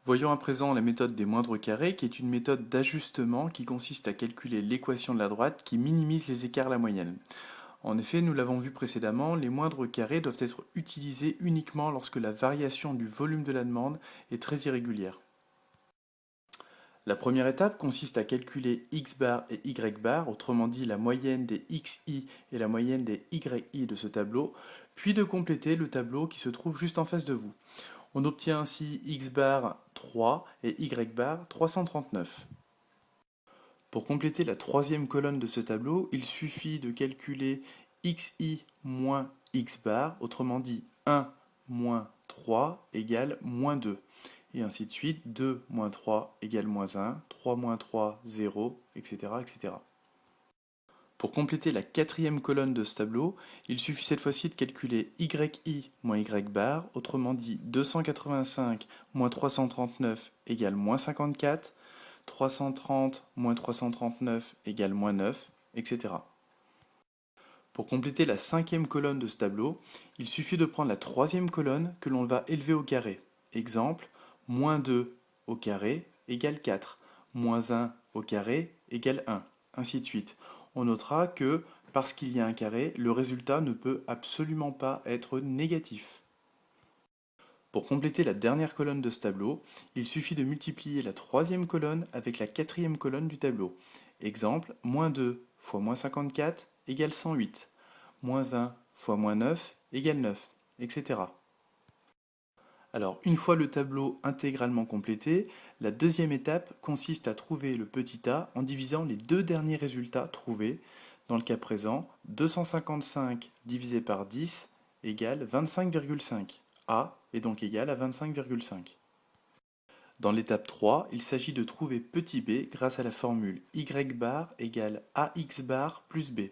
Voyons à présent la méthode des moindres carrés, qui est une méthode d'ajustement qui consiste à calculer l'équation de la droite qui minimise les écarts à la moyenne. En effet, nous l'avons vu précédemment, les moindres carrés doivent être utilisés uniquement lorsque la variation du volume de la demande est très irrégulière. La première étape consiste à calculer x bar et y bar, autrement dit la moyenne des xi et la moyenne des yi de ce tableau, puis de compléter le tableau qui se trouve juste en face de vous. On obtient ainsi x bar 3 et y bar 339. Pour compléter la troisième colonne de ce tableau, il suffit de calculer xi moins x bar, autrement dit 1 moins 3 égale moins 2. Et ainsi de suite, 2 moins 3 égale moins 1, 3 moins 3, 0, etc., etc. Pour compléter la quatrième colonne de ce tableau, il suffit cette fois-ci de calculer yi moins y bar, autrement dit 285 moins 339 égale moins 54, 330 moins 339 égale moins 9, etc. Pour compléter la cinquième colonne de ce tableau, il suffit de prendre la troisième colonne que l'on va élever au carré. Exemple, moins 2 au carré égale 4, moins 1 au carré égale 1, ainsi de suite. On notera que, parce qu'il y a un carré, le résultat ne peut absolument pas être négatif. Pour compléter la dernière colonne de ce tableau, il suffit de multiplier la troisième colonne avec la quatrième colonne du tableau. Exemple, moins 2 fois moins 54 égale 108, moins 1 fois moins 9 égale 9, etc. Alors, une fois le tableau intégralement complété, la deuxième étape consiste à trouver le petit a en divisant les deux derniers résultats trouvés. Dans le cas présent, 255 divisé par 10 égale 25,5. A est donc égal à 25,5. Dans l'étape 3, il s'agit de trouver petit b grâce à la formule y bar égale ax bar plus b.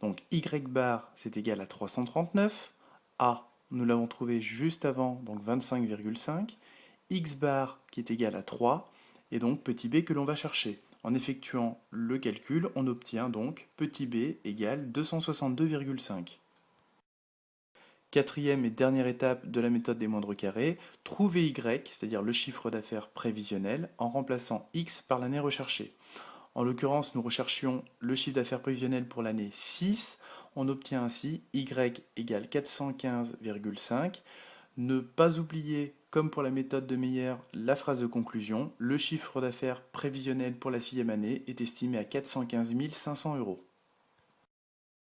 Donc y bar c'est égal à 339, a nous l'avons trouvé juste avant, donc 25,5, x bar qui est égal à 3, et donc petit b que l'on va chercher. En effectuant le calcul, on obtient donc petit b égale 262,5. Quatrième et dernière étape de la méthode des moindres carrés, trouver y, c'est-à-dire le chiffre d'affaires prévisionnel, en remplaçant x par l'année recherchée. En l'occurrence, nous recherchions le chiffre d'affaires prévisionnel pour l'année 6. On obtient ainsi y égale 415,5. Ne pas oublier, comme pour la méthode de Meyer, la phrase de conclusion. Le chiffre d'affaires prévisionnel pour la sixième année est estimé à 415 500 euros.